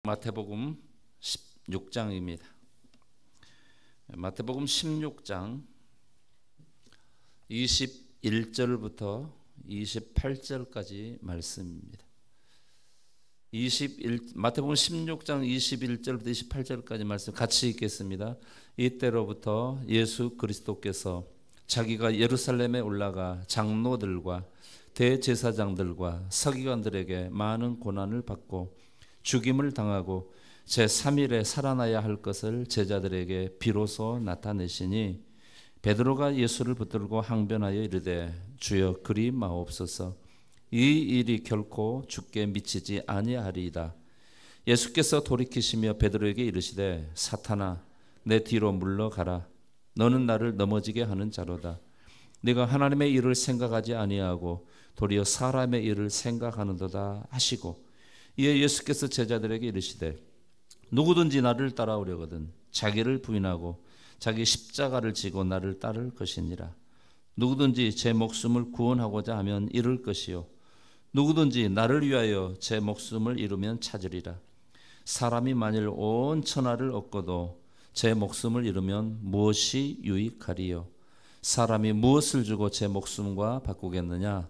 마태복음 16장입니다. 마태복음 16장 21절부터 28절까지 말씀입니다. 마태복음 16장 21절부터 28절까지 말씀 같이 읽겠습니다. 이때로부터 예수 그리스도께서 자기가 예루살렘에 올라가 장로들과 대제사장들과 서기관들에게 많은 고난을 받고 죽임을 당하고 제3일에 살아나야 할 것을 제자들에게 비로소 나타내시니 베드로가 예수를 붙들고 항변하여 이르되 주여 그리 마옵소서. 이 일이 결코 주께 미치지 아니하리이다. 예수께서 돌이키시며 베드로에게 이르시되 사탄아 내 뒤로 물러가라. 너는 나를 넘어지게 하는 자로다. 네가 하나님의 일을 생각하지 아니하고 도리어 사람의 일을 생각하는도다 하시고, 이에 예수께서 제자들에게 이르시되 누구든지 나를 따라오려거든 자기를 부인하고 자기 십자가를 지고 나를 따를 것이니라. 누구든지 제 목숨을 구원하고자 하면 잃을 것이요 누구든지 나를 위하여 제 목숨을 잃으면 찾으리라. 사람이 만일 온 천하를 얻고도 제 목숨을 잃으면 무엇이 유익하리요? 사람이 무엇을 주고 제 목숨과 바꾸겠느냐?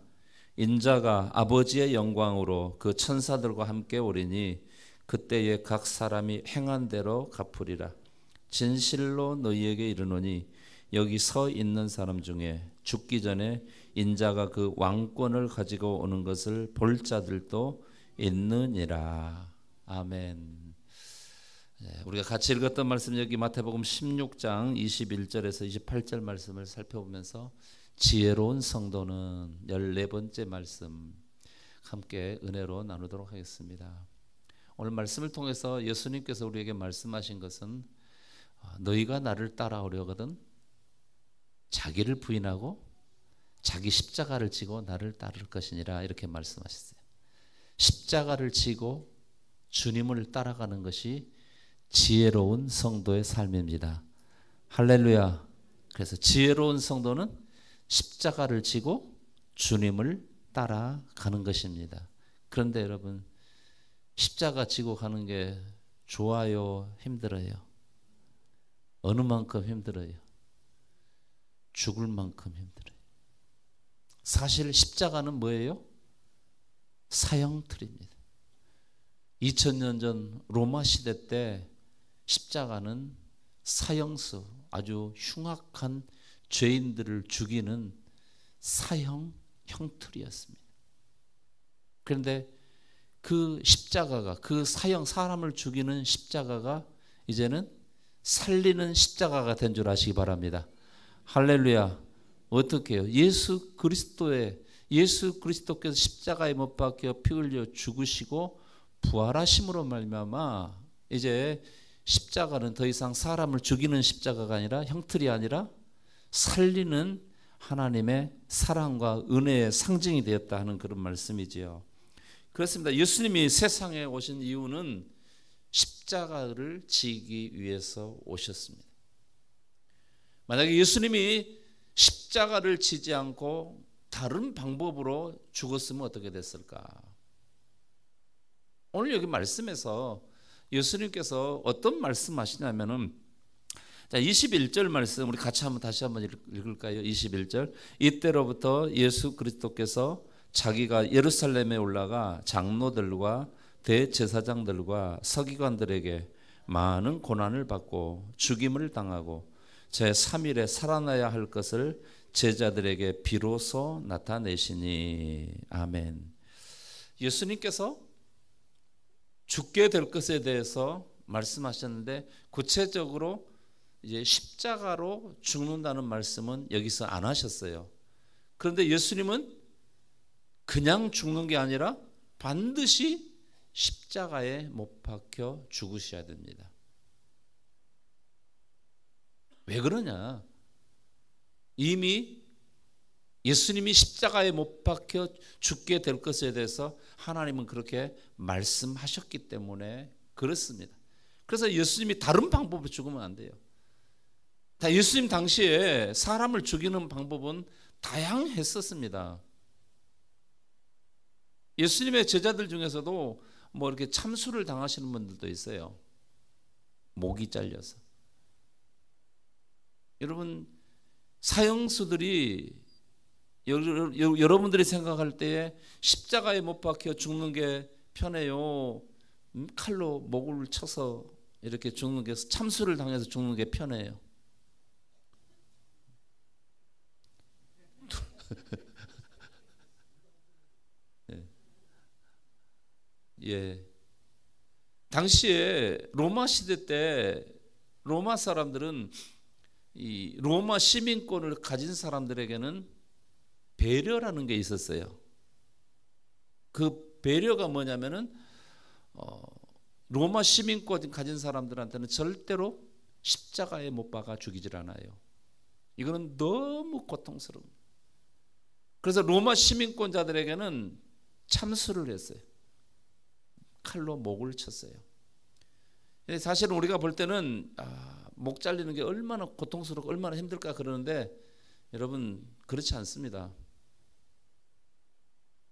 인자가 아버지의 영광으로 그 천사들과 함께 오리니 그때에 각 사람이 행한 대로 갚으리라. 진실로 너희에게 이르노니 여기 서 있는 사람 중에 죽기 전에 인자가 그 왕권을 가지고 오는 것을 볼 자들도 있느니라. 아멘. 우리가 같이 읽었던 말씀, 여기 마태복음 16장 21절에서 28절 말씀을 살펴보면서 지혜로운 성도는 14번째 말씀 함께 은혜로 나누도록 하겠습니다. 오늘 말씀을 통해서 예수님께서 우리에게 말씀하신 것은 너희가 나를 따라오려거든 자기를 부인하고 자기 십자가를 지고 나를 따를 것이니라, 이렇게 말씀하셨어요. 십자가를 지고 주님을 따라가는 것이 지혜로운 성도의 삶입니다. 할렐루야. 그래서 지혜로운 성도는 십자가를 지고 주님을 따라가는 것입니다. 그런데 여러분, 십자가 지고 가는 게 좋아요, 힘들어요? 어느 만큼 힘들어요? 죽을 만큼 힘들어요. 사실 십자가는 뭐예요? 사형틀입니다. 2000년 전 로마 시대 때 십자가는 사형수, 아주 흉악한 죄인들을 죽이는 사형 형틀이었습니다. 그런데 그 십자가가, 그 사형, 사람을 죽이는 십자가가 이제는 살리는 십자가가 된 줄 아시기 바랍니다. 할렐루야. 어떻게 해요? 예수 그리스도께서 십자가에 못 박혀 피 흘려 죽으시고 부활하심으로 말미암아 이제 십자가는 더 이상 사람을 죽이는 십자가가 아니라, 형틀이 아니라 살리는 하나님의 사랑과 은혜의 상징이 되었다 하는 그런 말씀이지요. 그렇습니다. 예수님이 세상에 오신 이유는 십자가를 지기 위해서 오셨습니다. 만약에 예수님이 십자가를 지지 않고 다른 방법으로 죽었으면 어떻게 됐을까? 오늘 여기 말씀에서 예수님께서 어떤 말씀하시냐면은, 자, 21절 말씀 우리 같이 다시 한번 읽을까요? 21절. 이때로부터 예수 그리스도께서 자기가 예루살렘에 올라가 장로들과 대제사장들과 서기관들에게 많은 고난을 받고 죽임을 당하고 제3일에 살아나야 할 것을 제자들에게 비로소 나타내시니. 아멘. 예수님께서 죽게 될 것에 대해서 말씀하셨는데, 구체적으로 이제 십자가로 죽는다는 말씀은 여기서 안 하셨어요. 그런데 예수님은 그냥 죽는 게 아니라 반드시 십자가에 못 박혀 죽으셔야 됩니다. 왜 그러냐? 이미 예수님이 십자가에 못 박혀 죽게 될 것에 대해서 하나님은 그렇게 말씀하셨기 때문에 그렇습니다. 그래서 예수님이 다른 방법으로 죽으면 안 돼요. 예수님 당시에 사람을 죽이는 방법은 다양했었습니다. 예수님의 제자들 중에서도 뭐 이렇게 참수를 당하시는 분들도 있어요. 목이 잘려서. 여러분, 사형수들이 여러분들이 생각할 때에 십자가에 못 박혀 죽는 게 편해요, 칼로 목을 쳐서 이렇게 죽는 게, 참수를 당해서 죽는 게 편해요? 예. 당시에 로마 시대 때 로마 사람들은 이 로마 시민권을 가진 사람들에게는 배려라는 게 있었어요. 그 배려가 뭐냐면은 로마 시민권 가진 사람들한테는 절대로 십자가에 못 박아 죽이질 않아요. 이거는 너무 고통스러워요. 그래서 로마 시민권자들에게는 참수를 했어요. 칼로 목을 쳤어요. 사실은 우리가 볼 때는 목 잘리는 게 얼마나 고통스럽고 얼마나 힘들까 그러는데, 여러분, 그렇지 않습니다.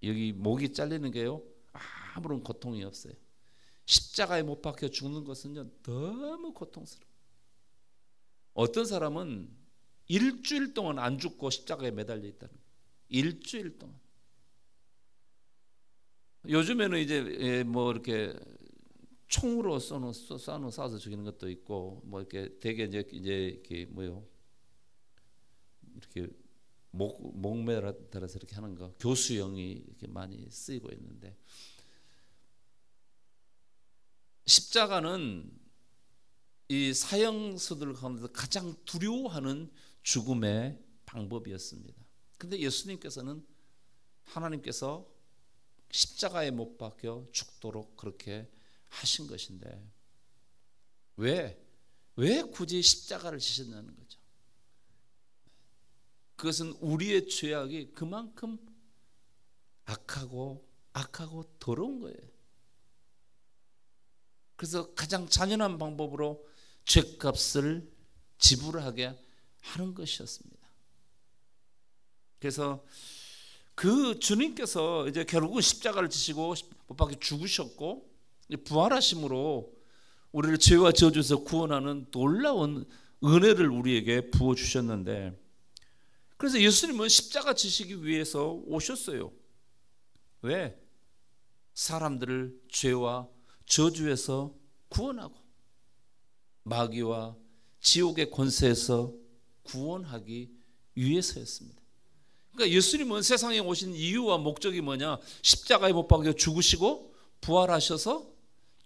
여기 목이 잘리는 게요, 아무런 고통이 없어요. 십자가에 못 박혀 죽는 것은요, 너무 고통스러워요. 어떤 사람은 일주일 동안 안 죽고 십자가에 매달려 있다는 거예요. 일주일 동안. 요즘에는 이제 뭐 이렇게 총으로 쏴서 죽이는 것도 있고, 뭐 이렇게 되게 이제 이렇게 뭐요, 이렇게 목매달아서 이렇게 하는 거, 교수형이 이렇게 많이 쓰이고 있는데, 십자가는 이 사형수들 가운데서 가장 두려워하는 죽음의 방법이었습니다. 근데 예수님께서는, 하나님께서 십자가에 못 박혀 죽도록 그렇게 하신 것인데, 왜 굳이 십자가를 지셨냐는 거죠. 그것은 우리의 죄악이 그만큼 악하고 더러운 거예요. 그래서 가장 잔인한 방법으로 죄값을 지불하게 하는 것이었습니다. 그래서 그 주님께서 이제 결국은 십자가를 지시고 못 박혀 죽으셨고, 부활하심으로 우리를 죄와 저주에서 구원하는 놀라운 은혜를 우리에게 부어 주셨는데, 그래서 예수님은 십자가 지시기 위해서 오셨어요. 왜? 사람들을 죄와 저주에서 구원하고 마귀와 지옥의 권세에서 구원하기 위해서였습니다. 그러니까 예수님은 세상에 오신 이유와 목적이 뭐냐? 십자가에 못 박혀 죽으시고 부활하셔서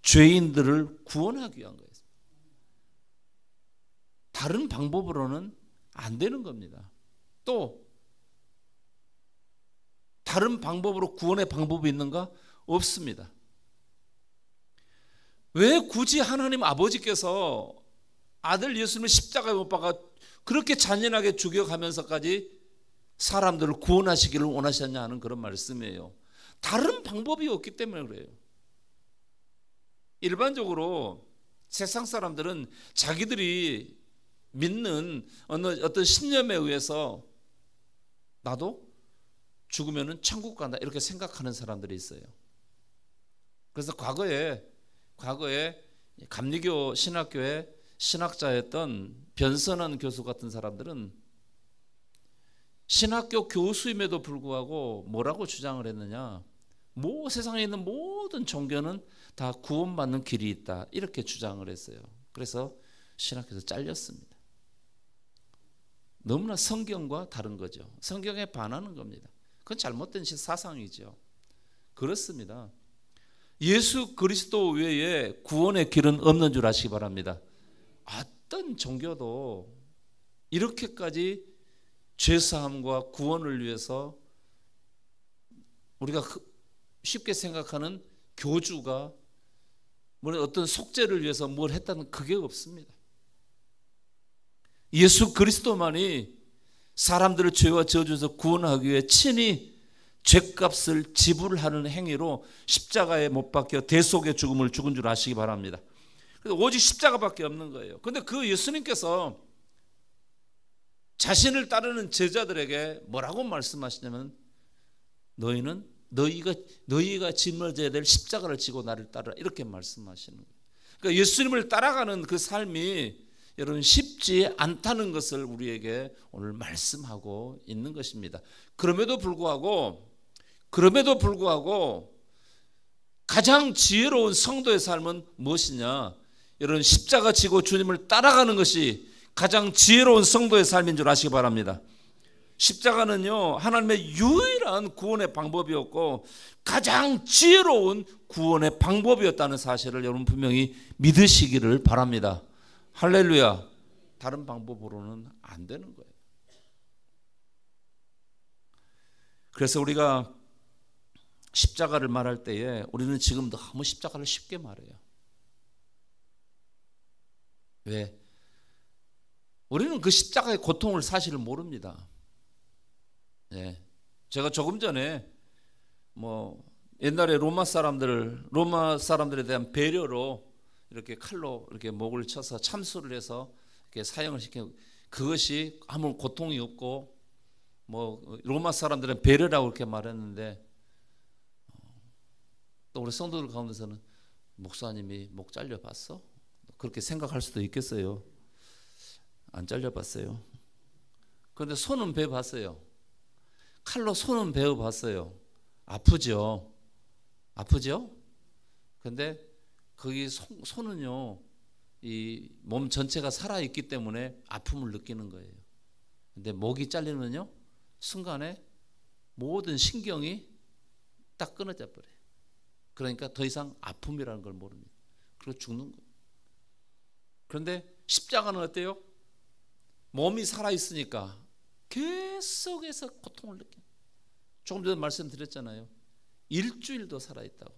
죄인들을 구원하기 위한 거예요. 다른 방법으로는 안 되는 겁니다. 또 다른 방법으로 구원의 방법이 있는가? 없습니다. 왜 굳이 하나님 아버지께서 아들 예수님을 십자가에 못 박아 그렇게 잔인하게 죽여가면서까지 사람들을 구원하시기를 원하셨냐 하는 그런 말씀이에요. 다른 방법이 없기 때문에 그래요. 일반적으로 세상 사람들은 자기들이 믿는 어떤 신념에 의해서 나도 죽으면 천국 간다 이렇게 생각하는 사람들이 있어요. 그래서 과거에 감리교 신학교의 신학자였던 변선한 교수 같은 사람들은 신학교 교수임에도 불구하고 뭐라고 주장을 했느냐? 세상에 있는 모든 종교는 다 구원받는 길이 있다 이렇게 주장을 했어요. 그래서 신학교에서 잘렸습니다. 너무나 성경과 다른 거죠. 성경에 반하는 겁니다. 그건 잘못된 사상이죠. 그렇습니다. 예수 그리스도 외에 구원의 길은 없는 줄 아시기 바랍니다. 어떤 종교도 이렇게까지 죄사함과 구원을 위해서 우리가 쉽게 생각하는 교주가 어떤 속죄를 위해서 뭘 했다는 그게 없습니다. 예수 그리스도만이 사람들을 죄와 저주에서 구원하기 위해 친히 죄값을 지불하는 행위로 십자가에 못 박혀 대속의 죽음을 죽은 줄 아시기 바랍니다. 그래서 오직 십자가밖에 없는 거예요. 그런데 그 예수님께서 자신을 따르는 제자들에게 뭐라고 말씀하시냐면 너희는 너희가 짊어져야 될 십자가를 지고 나를 따르라, 이렇게 말씀하시는 거예요. 그러니까 예수님을 따라가는 그 삶이 여러분 쉽지 않다는 것을 우리에게 오늘 말씀하고 있는 것입니다. 그럼에도 불구하고 가장 지혜로운 성도의 삶은 무엇이냐? 여러분, 십자가 지고 주님을 따라가는 것이 가장 지혜로운 성도의 삶인 줄 아시기 바랍니다. 십자가는요, 하나님의 유일한 구원의 방법이었고 가장 지혜로운 구원의 방법이었다는 사실을 여러분 분명히 믿으시기를 바랍니다. 할렐루야. 다른 방법으로는 안 되는 거예요. 그래서 우리가 십자가를 말할 때에 우리는 지금 너무 십자가를 쉽게 말해요. 왜? 우리는 그 십자가의 고통을 사실을 모릅니다. 예. 제가 조금 전에 옛날에 로마 사람들에 대한 배려로 이렇게 칼로 이렇게 목을 쳐서 참수를 해서 이렇게 사형을 시키는, 그것이 아무 고통이 없고 로마 사람들은 배려라고 그렇게 말했는데, 또 우리 성도들 가운데서는 목사님이 목 잘려봤어? 그렇게 생각할 수도 있겠어요. 안 잘려봤어요. 그런데 손은 베어봤어요. 칼로 손은 베어봤어요. 아프죠? 근데 거기 손은요, 이 몸 전체가 살아있기 때문에 아픔을 느끼는 거예요. 근데 목이 잘리면요, 순간에 모든 신경이 딱 끊어져 버려요. 그러니까 더 이상 아픔이라는 걸 모릅니다. 그리고 죽는 거예요. 그런데 십자가는 어때요? 몸이 살아있으니까 계속해서 고통을 느껴요. 조금 전에 말씀드렸잖아요. 일주일도 살아있다고.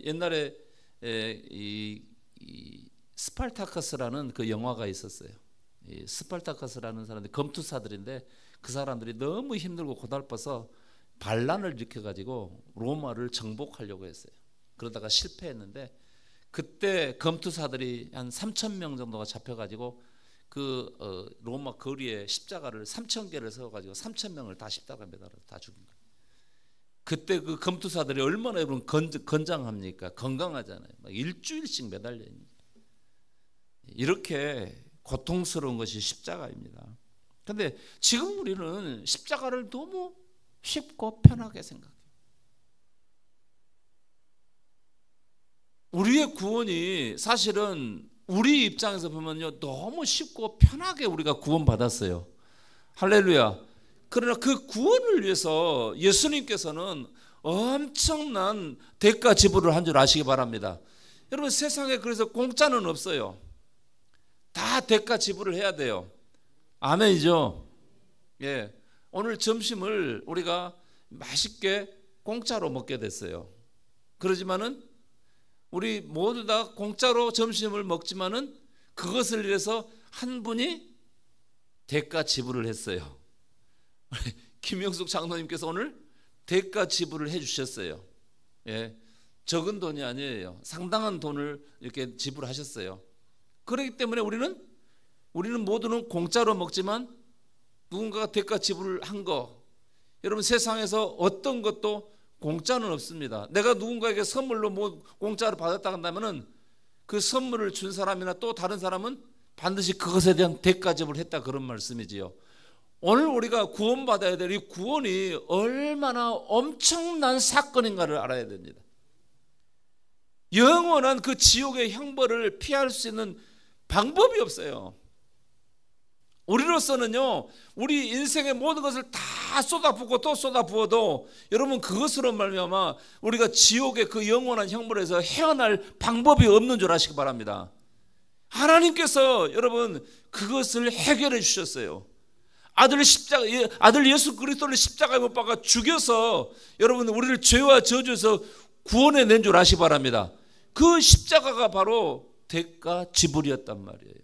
옛날에 이 스파르타커스라는 그 영화가 있었어요. 이 스파르타커스라는 사람들이 검투사들인데, 그 사람들이 너무 힘들고 고달퍼서 반란을 일으켜가지고 로마를 정복하려고 했어요. 그러다가 실패했는데, 그때 검투사들이 한 3,000명 정도가 잡혀가지고 그 로마 거리에 십자가를 3,000개를 세워가지고 3,000명을 다 십자가 매달아서 다 죽인 거예요. 그때 그 검투사들이 얼마나 여러분 건장합니까? 건강하잖아요. 막 일주일씩 매달려 있는 거예요. 이렇게 고통스러운 것이 십자가입니다. 그런데 지금 우리는 십자가를 너무 쉽고 편하게 생각해요. 우리의 구원이 사실은 우리 입장에서 보면요, 너무 쉽고 편하게 우리가 구원받았어요. 할렐루야. 그러나 그 구원을 위해서 예수님께서는 엄청난 대가 지불을 한 줄 아시기 바랍니다. 여러분, 세상에 그래서 공짜는 없어요. 다 대가 지불을 해야 돼요. 아멘이죠. 예. 오늘 점심을 우리가 맛있게 공짜로 먹게 됐어요. 그러지만은 우리 모두 다 공짜로 점심을 먹지만은 그것을 위해서 한 분이 대가 지불을 했어요. 김영숙 장로님께서 오늘 대가 지불을 해주셨어요. 예, 적은 돈이 아니에요. 상당한 돈을 이렇게 지불하셨어요. 그렇기 때문에 우리는 모두는 공짜로 먹지만 누군가가 대가 지불을 한 거, 여러분 세상에서 어떤 것도 공짜는 없습니다. 내가 누군가에게 선물로 공짜로 받았다 한다면은 그 선물을 준 사람이나 또 다른 사람은 반드시 그것에 대한 대가 지불을 했다, 그런 말씀이지요. 오늘 우리가 구원받아야 될 이 구원이 얼마나 엄청난 사건인가를 알아야 됩니다. 영원한 그 지옥의 형벌을 피할 수 있는 방법이 없어요. 우리로서는요, 우리 인생의 모든 것을 다 쏟아붓고 또 쏟아부어도 여러분 그것으로 말미암아 우리가 지옥의 그 영원한 형벌에서 헤어날 방법이 없는 줄 아시기 바랍니다. 하나님께서 여러분 그것을 해결해 주셨어요. 아들 예수 그리스도를 십자가에 못 박아 죽여서 여러분 우리를 죄와 저주에서 구원해 낸 줄 아시기 바랍니다. 그 십자가가 바로 대가 지불이었단 말이에요.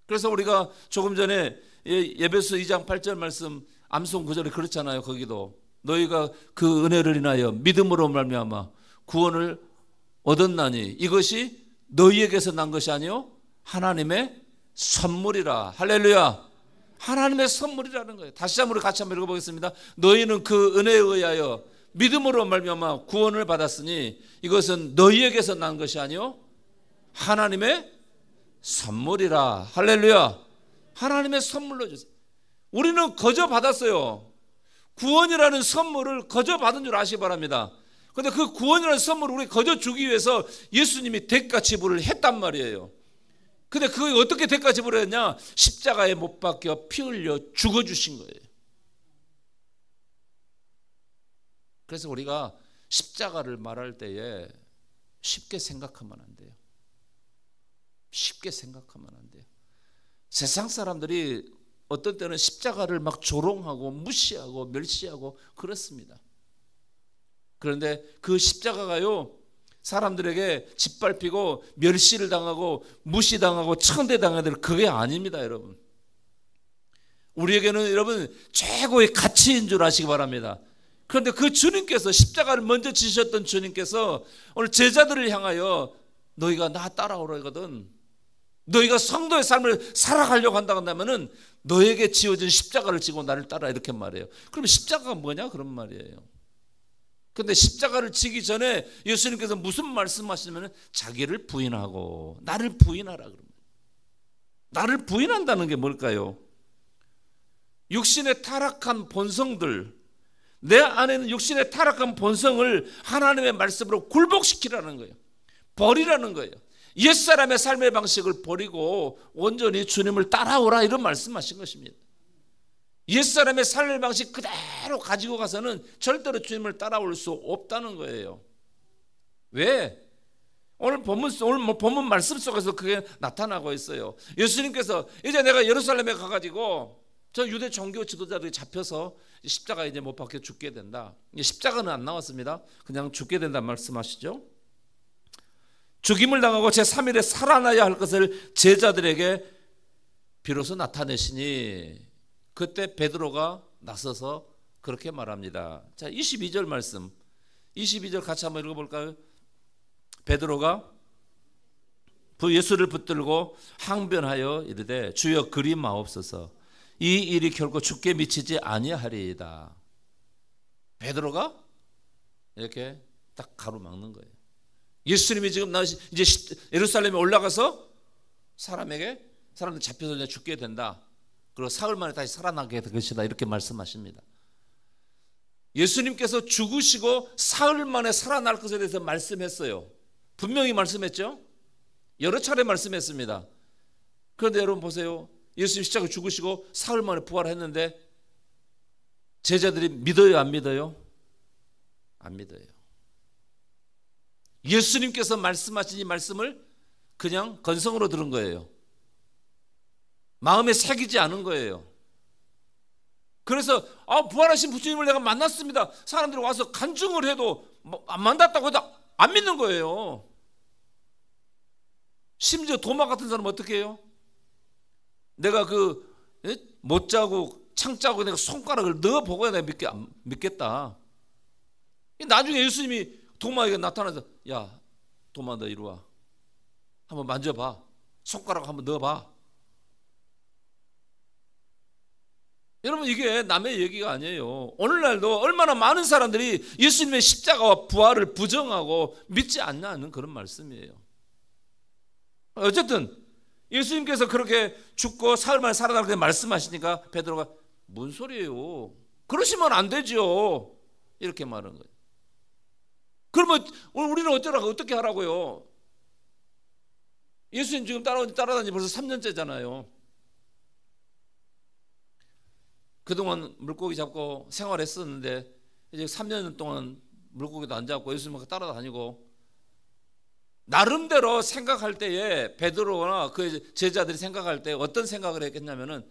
그래서 우리가 조금 전에 에베소 2장 8절 말씀 암송 구절에 그렇잖아요. 거기도 너희가 그 은혜를 인하여 믿음으로 말미암아 구원을 얻었나니 이것이 너희에게서 난 것이 아니요 하나님의 선물이라. 할렐루야. 하나님의 선물이라는 거예요. 다시 한번 우리 같이 한번 읽어보겠습니다. 너희는 그 은혜에 의하여 믿음으로 말미암아 구원을 받았으니 이것은 너희에게서 난 것이 아니요 하나님의 선물이라. 할렐루야. 하나님의 선물로 주세요. 우리는 거저 받았어요. 구원이라는 선물을 거저 받은 줄 아시기 바랍니다. 그런데 그 구원이라는 선물을 우리 거저 주기 위해서 예수님이 대가 지불을 했단 말이에요. 근데 그게 어떻게 대가 지불을 했냐? 십자가에 못 박혀 피 흘려 죽어주신 거예요. 그래서 우리가 십자가를 말할 때에 쉽게 생각하면 안 돼요. 쉽게 생각하면 안 돼요. 세상 사람들이 어떤 때는 십자가를 막 조롱하고 무시하고 멸시하고 그렇습니다. 그런데 그 십자가가요, 사람들에게 짓밟히고 멸시를 당하고 무시당하고 천대당하는 그게 아닙니다, 여러분. 우리에게는 여러분 최고의 가치인 줄 아시기 바랍니다. 그런데 그 주님께서 십자가를 먼저 지셨던 주님께서 오늘 제자들을 향하여 너희가 나 따라오라거든, 너희가 성도의 삶을 살아가려고 한다고 한다면은 너에게 지어진 십자가를 지고 나를 따라, 이렇게 말해요. 그럼 십자가가 뭐냐? 그런 말이에요. 근데 십자가를 지기 전에 예수님께서 무슨 말씀하시냐면 자기를 부인하고 나를 부인하라 그럽니다. 나를 부인한다는 게 뭘까요? 육신의 타락한 본성들, 내 안에는 육신의 타락한 본성을 하나님의 말씀으로 굴복시키라는 거예요. 버리라는 거예요. 옛사람의 삶의 방식을 버리고 온전히 주님을 따라오라, 이런 말씀하신 것입니다. 옛사람의 삶의 방식 그대로 가지고 가서는 절대로 주님을 따라올 수 없다는 거예요. 왜? 오늘 본문 말씀 속에서 그게 나타나고 있어요. 예수님께서 이제 내가 예루살렘에 가가지고 저 유대 종교 지도자들이 잡혀서 십자가에 이제 못 박혀 죽게 된다. 십자가는 안 나왔습니다. 그냥 죽게 된다 말씀하시죠. 죽임을 당하고 제3일에 살아나야 할 것을 제자들에게 비로소 나타내시니 그때 베드로가 나서서 그렇게 말합니다. 자, 22절 말씀, 22절 같이 한번 읽어볼까요? 베드로가 예수를 붙들고 항변하여 이르되 주여 그리 마옵소서, 이 일이 결코 죽게 미치지 아니하리이다. 베드로가 이렇게 딱 가로막는 거예요. 예수님이 지금 이제 예루살렘에 올라가서 사람들 잡혀서 이제 죽게 된다. 그리고 사흘 만에 다시 살아나게 될 것이다, 이렇게 말씀하십니다. 예수님께서 죽으시고 사흘 만에 살아날 것에 대해서 말씀했어요. 분명히 말씀했죠. 여러 차례 말씀했습니다. 그런데 여러분 보세요. 예수님 십자가에 죽으시고 사흘 만에 부활했는데 제자들이 믿어요, 안 믿어요? 안 믿어요. 예수님께서 말씀하신 이 말씀을 그냥 건성으로 들은 거예요. 마음에 새기지 않은 거예요. 그래서 부활하신 부처님을 내가 만났습니다. 사람들이 와서 간증을 해도 안 만났다고 해도 안 믿는 거예요. 심지어 도마 같은 사람은 어떻게 해요? 내가 못 자고 창 짜고 내가 손가락을 넣어보고야 내가 믿겠다. 나중에 예수님이 도마에게 나타나서 야, 도마 너 이리 와. 한번 만져봐. 손가락 한번 넣어봐. 여러분, 이게 남의 얘기가 아니에요. 오늘날도 얼마나 많은 사람들이 예수님의 십자가와 부활을 부정하고 믿지 않냐는 그런 말씀이에요. 어쨌든 예수님께서 그렇게 죽고 사흘 만에 살아나게 말씀하시니까 베드로가 뭔 소리예요? 그러시면 안 되죠. 이렇게 말하는 거예요. 그러면 우리는 어떻게 하라고요? 예수님 지금 따라다니 벌써 3년째잖아요. 그동안 물고기 잡고 생활했었는데 이제 3년 동안 물고기도 안 잡고 예수님과 따라다니고, 나름대로 생각할 때에 베드로나 그 제자들이 생각할 때 어떤 생각을 했겠냐면은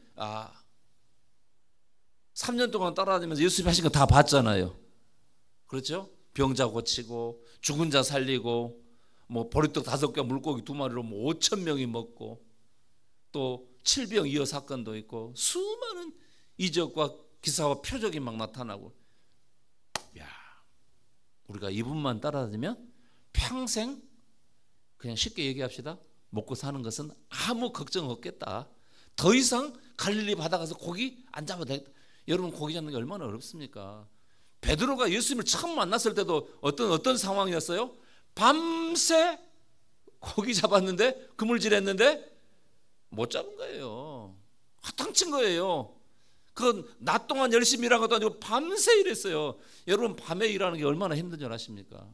3년 동안 따라다니면서 예수님 하신 거 다 봤잖아요. 그렇죠? 병자 고치고 죽은 자 살리고 뭐 보리떡 5개 물고기 2마리로 5,000명이 먹고 또 7병 이어 사건도 있고 수많은 이적과 기사와 표적이 막 나타나고, 우리가 이분만 따라다니면 평생, 그냥 쉽게 얘기합시다, 먹고 사는 것은 아무 걱정 없겠다. 더 이상 갈릴리 바다 가서 고기 안 잡아도 되겠다. 여러분, 고기 잡는 게 얼마나 어렵습니까? 베드로가 예수님을 처음 만났을 때도 어떤 상황이었어요? 밤새 고기 잡았는데, 그물질했는데 못 잡은 거예요. 화탕친 거예요. 그건 낮 동안 열심히 일한 것도 아니고 밤새 일했어요. 여러분, 밤에 일하는 게 얼마나 힘든 줄 아십니까?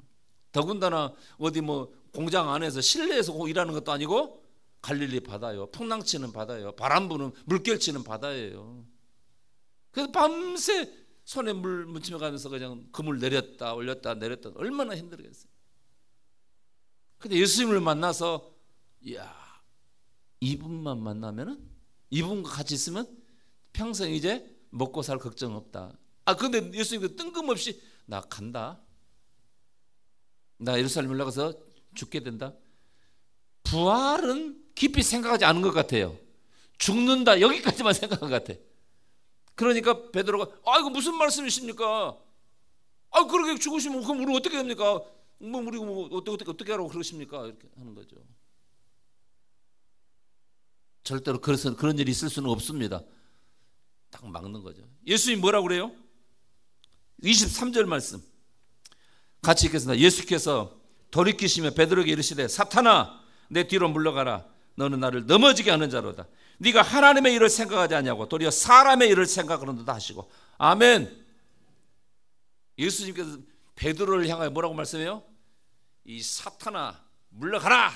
더군다나 어디 뭐 공장 안에서 실내에서 일하는 것도 아니고 갈릴리 바다요, 풍랑치는 바다요, 바람 부는 물결치는 바다예요. 그래서 밤새 손에 물 묻히며 가면서 그냥 그물 내렸다 올렸다 내렸다, 얼마나 힘들겠어요. 근데 예수님을 만나서, 이야, 이분만 만나면은, 이분과 같이 있으면 평생 이제 먹고 살 걱정 없다. 근데 예수님께서 뜬금없이 나 간다, 나 예루살렘 올라가서 죽게 된다. 부활은 깊이 생각하지 않은 것 같아요. 죽는다, 여기까지만 생각한 것 같아. 그러니까 베드로가, 이거 무슨 말씀이십니까? 그렇게 죽으시면 그럼 우리 어떻게 됩니까? 우리 어떻게 하라고 그러십니까? 이렇게 하는 거죠. 절대로 그런 일이 있을 수는 없습니다. 딱 막는 거죠. 예수님이 뭐라고 그래요? 23절 말씀 같이 읽겠습니다. 예수께서 돌이키시며 베드로에게 이르시되, 사탄아, 내 뒤로 물러가라. 너는 나를 넘어지게 하는 자로다. 네가 하나님의 일을 생각하지 않냐고 도리어 사람의 일을 생각하는도다 하시고. 아멘. 예수님께서 베드로를 향하여 뭐라고 말씀해요? 이 사탄아, 물러가라.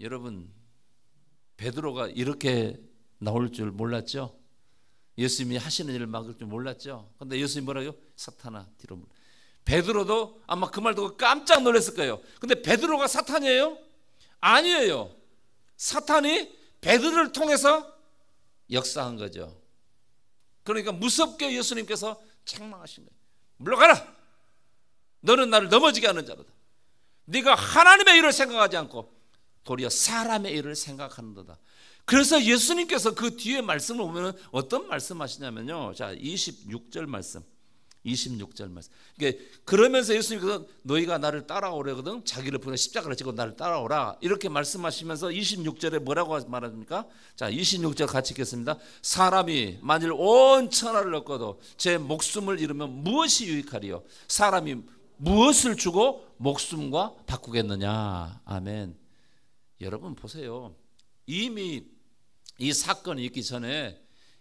여러분, 베드로가 이렇게 나올 줄 몰랐죠? 예수님이 하시는 일을 막을 줄 몰랐죠? 근데 예수님이 뭐라고요? 사탄아, 뒤로 물러. 베드로도 아마 그 말 듣고 깜짝 놀랐을 거예요. 근데 베드로가 사탄이에요? 아니에요. 사탄이 베드로를 통해서 역사한 거죠. 그러니까 무섭게 예수님께서 책망하신 거예요. 물러가라. 너는 나를 넘어지게 하는 자로다. 네가 하나님의 일을 생각하지 않고 도리어 사람의 일을 생각하는도다. 그래서 예수님께서 그 뒤에 말씀을 보면 어떤 말씀하시냐면요, 자 26절 말씀, 26절 말씀. 그러면서 예수님께서 너희가 나를 따라오려거든 자기를 부려 십자가를 지고 나를 따라오라, 이렇게 말씀하시면서 26절에 뭐라고 말합니까? 자 26절 같이 읽겠습니다. 사람이 만일 온 천하를 얻고도 제 목숨을 잃으면 무엇이 유익하리요? 사람이 무엇을 주고 목숨과 바꾸겠느냐? 아멘. 여러분 보세요. 이미 이 사건이 있기 전에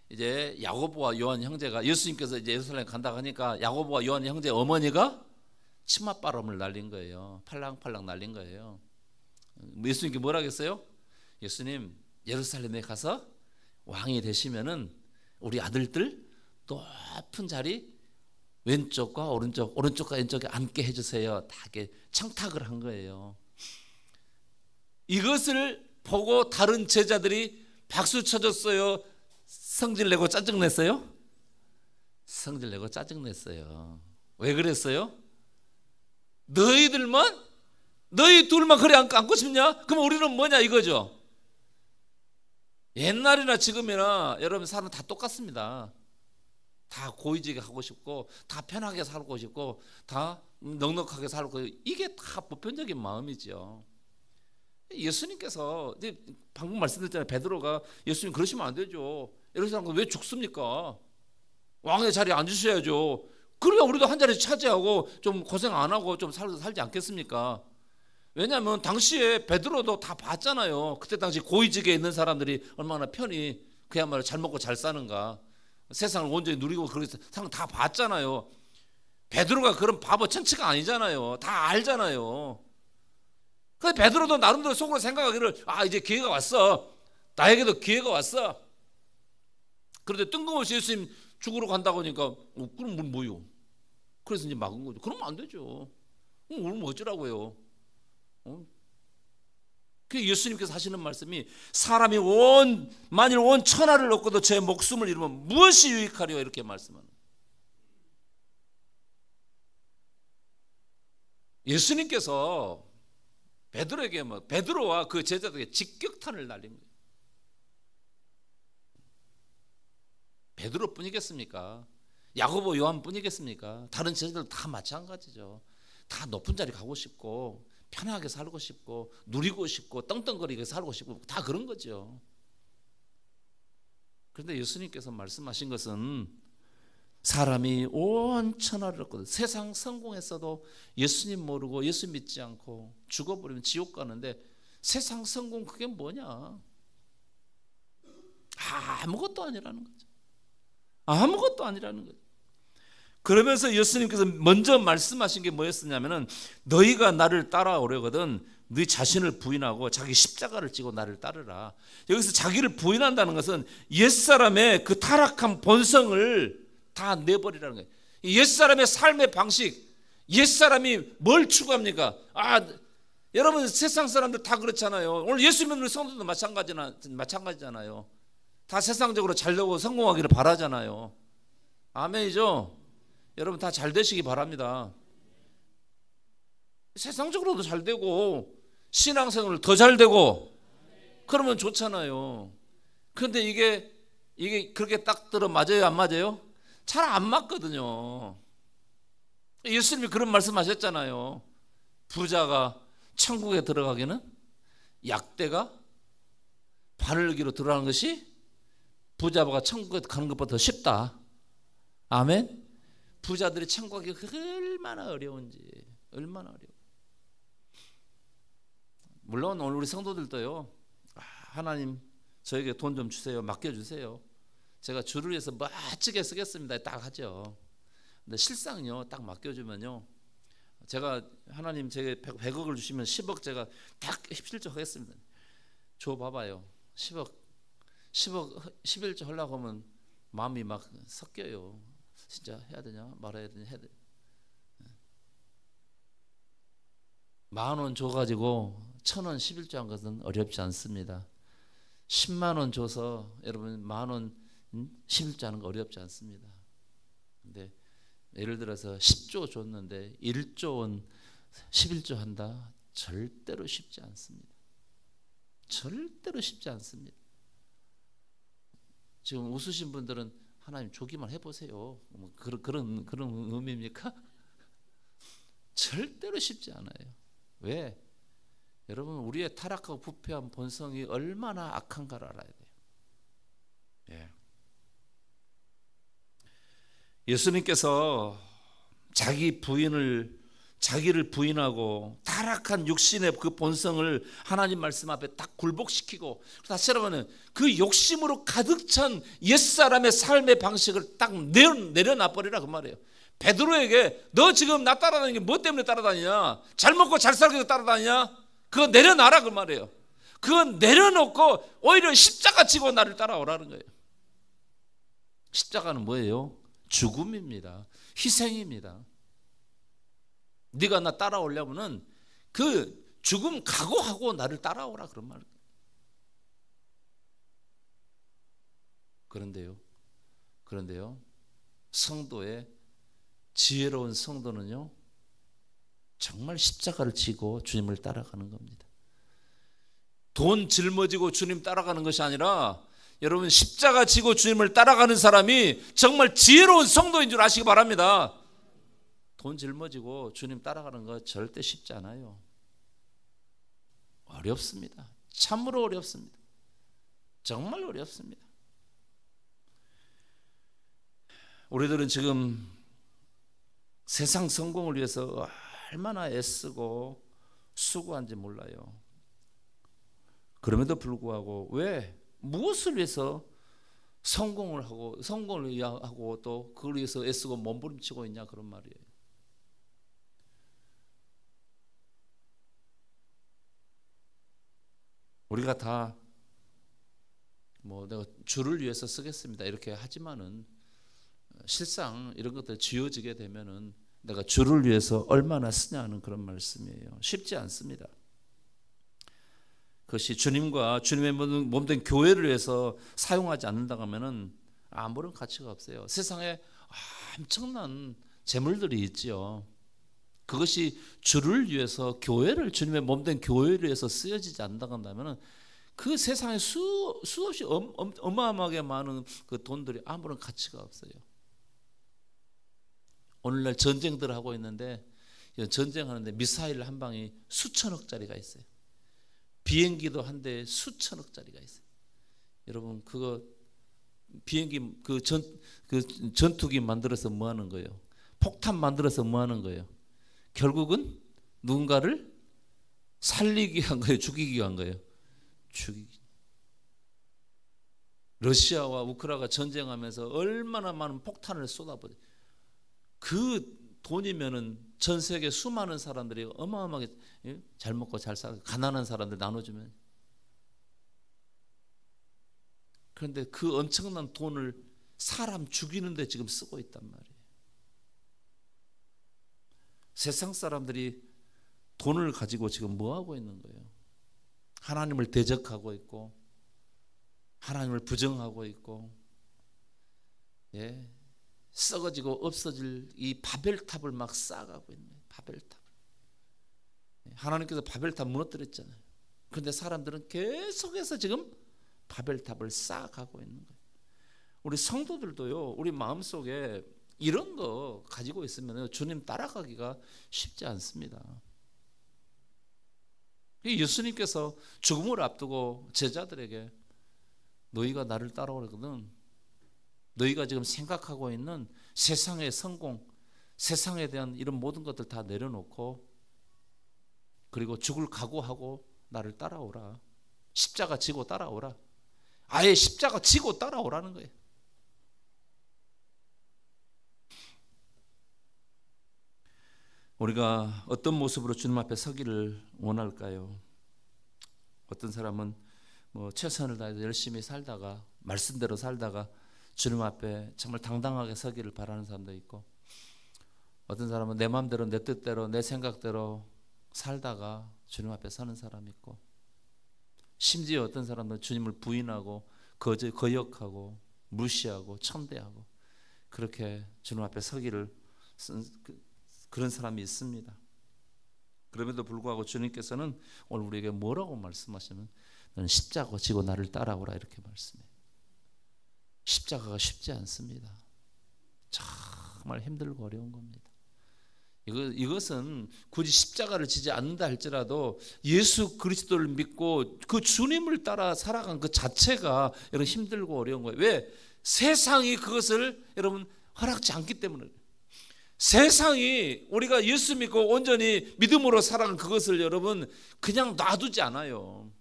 이제 야고보와 요한 형제가, 예수님께서 이제 예루살렘 간다고 하니까 야고보와 요한 형제 어머니가 치맛바람을 날린 거예요. 팔랑팔랑 날린 거예요. 예수님께 뭐라 했어요? 예수님, 예루살렘에 가서 왕이 되시면은 우리 아들들 높은 자리 왼쪽과 오른쪽과 왼쪽에 앉게 해주세요. 다 이렇게 청탁을 한 거예요. 이것을 보고 다른 제자들이 박수 쳐줬어요? 성질내고 짜증냈어요? 성질내고 짜증냈어요. 왜 그랬어요? 너희 둘만 그래 안고 싶냐? 그럼 우리는 뭐냐 이거죠. 옛날이나 지금이나 여러분 사람 다 똑같습니다. 다 고위직에 하고 싶고, 다 편하게 살고 싶고, 다 넉넉하게 살고, 이게 다 보편적인 마음이죠. 예수님께서 방금 말씀드렸잖아요. 베드로가 예수님 그러시면 안 되죠. 예루살렘 왜 죽습니까? 왕의 자리에 앉으셔야죠. 그러면 우리도 한 자리 차지하고 좀 고생 안 하고 좀 살지 않겠습니까? 왜냐하면 당시에 베드로도 다 봤잖아요. 그때 당시 고위직에 있는 사람들이 얼마나 편히 그야말로 잘 먹고 잘 사는가, 세상을 온전히 누리고 그런 상황 다 봤잖아요. 베드로가 그런 바보 천치가 아니잖아요. 다 알잖아요. 그래서 베드로도 나름대로 속으로 생각하기를, 이제 기회가 왔어. 나에게도 기회가 왔어. 그런데 뜬금없이 예수님 죽으러 간다고 하니까 그럼 뭐요? 그래서 이제 막은 거죠. 그러면 안 되죠. 그럼 어쩌라고요? 그 예수님께서 하시는 말씀이, 사람이 만일 온 천하를 얻고도 제 목숨을 잃으면 무엇이 유익하리요? 이렇게 말씀하는 거예요. 예수님께서 베드로에게 베드로와 그 제자들에게 직격탄을 날린 거예요. 베드로뿐이겠습니까? 야고보, 요한뿐이겠습니까? 다른 제자들 다 마찬가지죠. 다 높은 자리 가고 싶고, 편하게 살고 싶고, 누리고 싶고, 떵떵거리게 살고 싶고, 다 그런 거죠. 그런데 예수님께서 말씀하신 것은 사람이 온 천하를 얻거든 세상 성공했어도 예수님 모르고 예수 믿지 않고 죽어버리면 지옥 가는데 세상 성공 그게 뭐냐? 아무것도 아니라는 거죠. 아무것도 아니라는 거죠. 그러면서 예수님께서 먼저 말씀하신 게 뭐였었냐면은 너희가 나를 따라오려거든 네 자신을 부인하고 자기 십자가를 지고 나를 따르라. 여기서 자기를 부인한다는 것은 옛사람의 그 타락한 본성을 다 내버리라는 거예요. 옛사람의 삶의 방식, 옛사람이 뭘 추구합니까? 여러분 세상 사람들 다 그렇잖아요. 오늘 예수 믿는 성도도 마찬가지잖아요. 다 세상적으로 잘 되고 성공하기를 바라잖아요. 아멘이죠? 여러분 다 잘 되시기 바랍니다. 세상적으로도 잘 되고 신앙생활 더 잘 되고 그러면 좋잖아요. 그런데 이게 그렇게 딱 들어 맞아요? 안 맞아요? 잘 안 맞거든요. 예수님이 그런 말씀하셨잖아요. 부자가 천국에 들어가기는 약대가 바늘기로 들어가는 것이 부자가 천국에 가는 것보다 더 쉽다. 아멘. 부자들이 천국 가기 얼마나 어려운지 얼마나 어려워. 물론 오늘 우리 성도들도요. 하나님 저에게 돈 좀 주세요. 맡겨주세요. 제가 주를 위해서 멋지게 쓰겠습니다. 딱 하죠. 근데 실상요 딱 맡겨주면요. 제가 하나님 제게 100억을 주시면 10억 제가 딱 휩쓸적하겠습니다. 줘 봐봐요. 10억 11조 하려고 하면 마음이 막 섞여요. 진짜 해야 되냐 말아야 되냐 해야 돼. 10,000원 줘가지고 1,000원 11조 한 것은 어렵지 않습니다. 10만 원 줘서 여러분 10,000원 11조 하는 거 어렵지 않습니다. 근데 예를 들어서 10조 줬는데 1조 원 11조 한다? 절대로 쉽지 않습니다. 절대로 쉽지 않습니다. 지금 웃으신 분들은 하나님 조기만 해보세요. 그런 의미입니까? 절대로 쉽지 않아요. 왜? 여러분 우리의 타락하고 부패한 본성이 얼마나 악한가를 알아야 돼요. 예. 예수님께서 자기를 부인하고 타락한 육신의 그 본성을 하나님 말씀 앞에 딱 굴복시키고 다시 여러분 그 욕심으로 가득 찬 옛사람의 삶의 방식을 딱 내려놔버리라 그 말이에요. 베드로에게 너 지금 나 따라다니는 게 뭐 때문에 따라다니냐? 잘 먹고 잘 살기 위해서 따라다니냐? 그거 내려놔라 그 말이에요. 그거 내려놓고 오히려 십자가 지고 나를 따라오라는 거예요. 십자가는 뭐예요? 죽음입니다. 희생입니다. 네가 나 따라오려면은 그 죽음 각오하고 나를 따라오라 그런 말. 그런데요. 성도의 지혜로운 성도는요. 정말 십자가를 지고 주님을 따라가는 겁니다. 돈 짊어지고 주님 따라가는 것이 아니라 여러분 십자가 지고 주님을 따라가는 사람이 정말 지혜로운 성도인 줄 아시기 바랍니다. 돈 짊어지고 주님 따라가는 거 절대 쉽지 않아요. 어렵습니다. 참으로 어렵습니다. 정말 어렵습니다. 우리들은 지금 세상 성공을 위해서 얼마나 애쓰고 수고한지 몰라요. 그럼에도 불구하고 왜? 무엇을 위해서 성공을 하고 또 그걸 위해서 애쓰고 몸부림치고 있냐 그런 말이에요. 우리가 다 내가 주를 위해서 쓰겠습니다 이렇게 하지만은 실상 이런 것들 쥐어지게 되면은 내가 주를 위해서 얼마나 쓰냐는 그런 말씀이에요. 쉽지 않습니다. 그것이 주님과 주님의 몸된 교회를 위해서 사용하지 않는다고 하면은 아무런 가치가 없어요. 세상에 엄청난 재물들이 있지요. 그것이 주를 위해서 교회를 주님의 몸된 교회를 위해서 쓰여지지 않는다고 한다면은 그 세상에 수없이 어마어마하게 많은 그 돈들이 아무런 가치가 없어요. 오늘날 전쟁들을 하고 있는데 전쟁하는데 미사일 한 방이 수천억짜리가 있어요. 비행기도 한 대에 수천억짜리가 있어요. 여러분 그거 비행기 그 전투기 만들어서 뭐 하는 거예요? 폭탄 만들어서 뭐 하는 거예요? 결국은 누군가를 살리기 위한 거예요? 죽이기 위한 거예요? 죽이기. 러시아와 우크라이나가 전쟁하면서 얼마나 많은 폭탄을 쏟아버려. 그 돈이면은 전 세계 수많은 사람들이 어마어마하게 잘 먹고 잘 살고 가난한 사람들 나눠주면. 그런데 그 엄청난 돈을 사람 죽이는데 지금 쓰고 있단 말이에요. 세상 사람들이 돈을 가지고 지금 뭐 하고 있는 거예요? 하나님을 대적하고 있고 하나님을 부정하고 있고, 예, 썩어지고 없어질 이 바벨탑을 막 쌓아가고 있는 거예요. 바벨탑. 하나님께서 바벨탑 무너뜨렸잖아요. 그런데 사람들은 계속해서 지금 바벨탑을 쌓아가고 있는 거예요. 우리 성도들도요, 우리 마음속에 이런 거 가지고 있으면 주님 따라가기가 쉽지 않습니다. 예수님께서 죽음을 앞두고 제자들에게 너희가 나를 따라오거든, 너희가 지금 생각하고 있는 세상의 성공, 세상에 대한 이런 모든 것들 다 내려놓고 그리고 죽을 각오하고 나를 따라오라. 십자가 지고 따라오라. 아예 십자가 지고 따라오라는 거예요. 우리가 어떤 모습으로 주님 앞에 서기를 원할까요? 어떤 사람은 뭐 최선을 다해서 열심히 살다가 말씀대로 살다가 주님 앞에 정말 당당하게 서기를 바라는 사람도 있고, 어떤 사람은 내 마음대로 내 뜻대로 내 생각대로 살다가 주님 앞에 서는 사람이 있고, 심지어 어떤 사람은 주님을 부인하고 거역하고 무시하고 천대하고 그렇게 주님 앞에 서기를 그런 사람이 있습니다. 그럼에도 불구하고 주님께서는 오늘 우리에게 뭐라고 말씀하시면, 너는 십자가 지고 나를 따라오라 이렇게 말씀해요. 십자가가 쉽지 않습니다. 정말 힘들고 어려운 겁니다. 이것은 굳이 십자가를 지지 않는다 할지라도 예수 그리스도를 믿고 그 주님을 따라 살아간 그 자체가 여러분 힘들고 어려운 거예요. 왜? 세상이 그것을 여러분 허락지 않기 때문에. 세상이 우리가 예수 믿고 온전히 믿음으로 살아간 그것을 여러분 그냥 놔두지 않아요.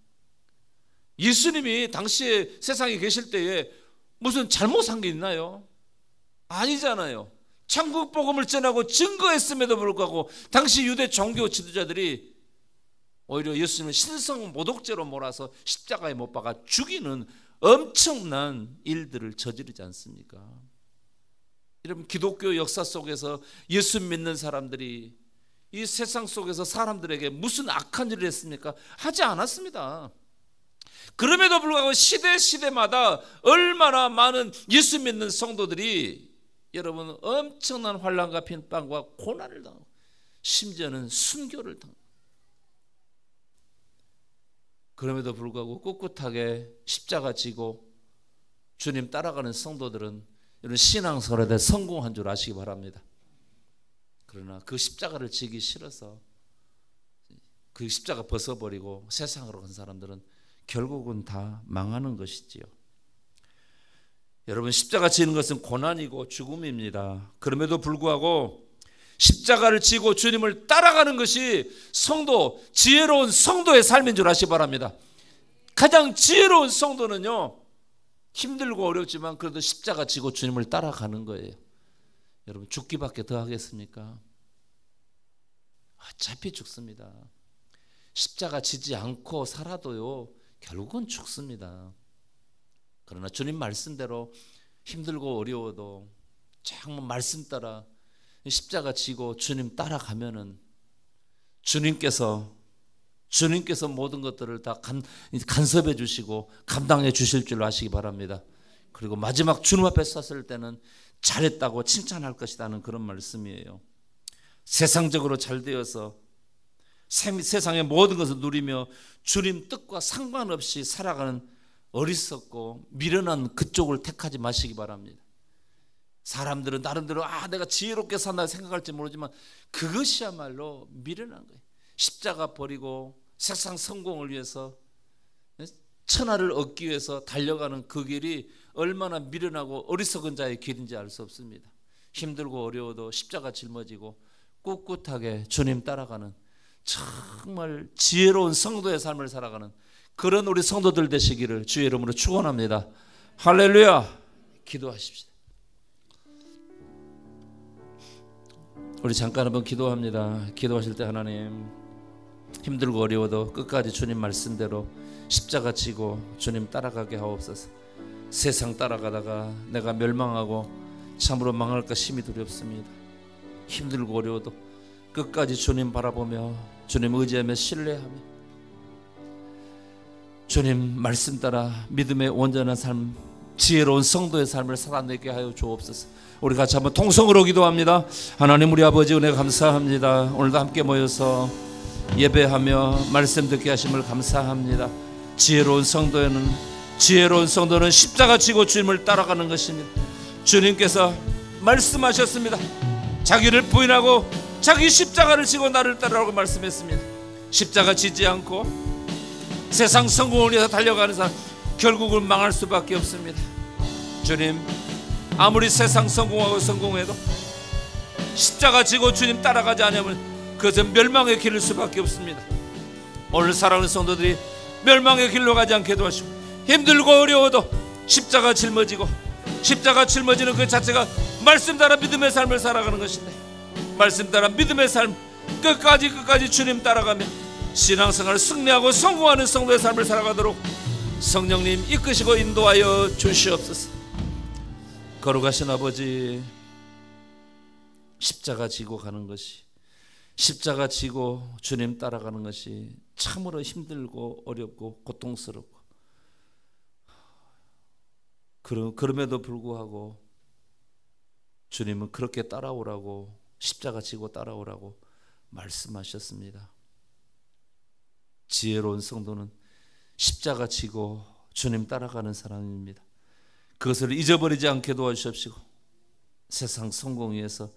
예수님이 당시에 세상에 계실 때에 무슨 잘못한 게 있나요? 아니잖아요. 천국 복음을 전하고 증거했음에도 불구하고 당시 유대 종교 지도자들이 오히려 예수님을 신성 모독죄로 몰아서 십자가에 못 박아 죽이는 엄청난 일들을 저지르지 않습니까? 여러분, 기독교 역사 속에서 예수 믿는 사람들이 이 세상 속에서 사람들에게 무슨 악한 일을 했습니까? 하지 않았습니다. 그럼에도 불구하고 시대마다 얼마나 많은 예수 믿는 성도들이 여러분 엄청난 환난과 핍박과 고난을 당하고 심지어는 순교를 당하고, 그럼에도 불구하고 꿋꿋하게 십자가 지고 주님 따라가는 성도들은 이런 신앙생활에 성공한 줄 아시기 바랍니다. 그러나 그 십자가를 지기 싫어서 그 십자가 벗어버리고 세상으로 간 사람들은 결국은 다 망하는 것이지요. 여러분, 십자가 지는 것은 고난이고 죽음입니다. 그럼에도 불구하고 십자가를 지고 주님을 따라가는 것이 성도, 지혜로운 성도의 삶인 줄 아시기 바랍니다. 가장 지혜로운 성도는요, 힘들고 어렵지만 그래도 십자가 지고 주님을 따라가는 거예요. 여러분, 죽기밖에 더 하겠습니까? 어차피 죽습니다. 십자가 지지 않고 살아도요 결국은 죽습니다. 그러나 주님 말씀대로 힘들고 어려워도 정말 말씀 따라 십자가 지고 주님 따라가면은 주님께서 모든 것들을 다 간섭해 주시고 감당해 주실 줄 아시기 바랍니다. 그리고 마지막 주님 앞에 섰을 때는 잘했다고 칭찬할 것이라는 그런 말씀이에요. 세상적으로 잘 되어서 세상의 모든 것을 누리며 주님 뜻과 상관없이 살아가는 어리석고 미련한 그쪽을 택하지 마시기 바랍니다. 사람들은 나름대로 내가 지혜롭게 산다 생각할지 모르지만 그것이야말로 미련한 거예요. 십자가 버리고 세상 성공을 위해서 천하를 얻기 위해서 달려가는 그 길이 얼마나 미련하고 어리석은 자의 길인지 알 수 없습니다. 힘들고 어려워도 십자가 짊어지고 꿋꿋하게 주님 따라가는 정말 지혜로운 성도의 삶을 살아가는 그런 우리 성도들 되시기를 주의 이름으로 축원합니다. 할렐루야. 기도하십시다. 우리 잠깐 한번 기도합니다. 기도하실 때 하나님, 힘들고 어려워도 끝까지 주님 말씀대로 십자가 지고 주님 따라가게 하옵소서. 세상 따라가다가 내가 멸망하고 참으로 망할까 심히 두렵습니다. 힘들고 어려워도 끝까지 주님 바라보며 주님 의지하며 신뢰하며 주님 말씀 따라 믿음의 온전한 삶, 지혜로운 성도의 삶을 살아내게 하여 주옵소서. 우리 같이 한번 통성으로 기도합니다. 하나님 우리 아버지 은혜 감사합니다. 오늘도 함께 모여서 예배하며 말씀 듣게 하심을 감사합니다. 지혜로운 성도는 십자가 지고 주님을 따라가는 것입니다. 주님께서 말씀하셨습니다. 자기를 부인하고 자기 십자가를 지고 나를 따르라고 말씀했습니다. 십자가 지지 않고 세상 성공을 위해서 달려가는 사람 결국은 망할 수밖에 없습니다. 주님, 아무리 세상 성공해도 십자가 지고 주님 따라가지 않으면 그것은 멸망의 길일 수밖에 없습니다. 오늘 사랑하는 성도들이 멸망의 길로 가지 않게 도와주시고, 힘들고 어려워도 십자가 짊어지고 십자가 짊어지는 그 자체가 말씀 따라 믿음의 삶을 살아가는 것인데, 말씀 따라 믿음의 삶 끝까지 주님 따라가며 신앙생활을 승리하고 성공하는 성도의 삶을 살아가도록 성령님 이끄시고 인도하여 주시옵소서. 거룩하신 아버지, 십자가 지고 가는 것이, 십자가 지고 주님 따라가는 것이 참으로 힘들고 어렵고 고통스럽고, 그럼에도 불구하고 주님은 그렇게 따라오라고, 십자가 지고 따라오라고 말씀하셨습니다. 지혜로운 성도는 십자가 지고 주님 따라가는 사람입니다. 그것을 잊어버리지 않게 도와주십시오. 세상 성공 위해서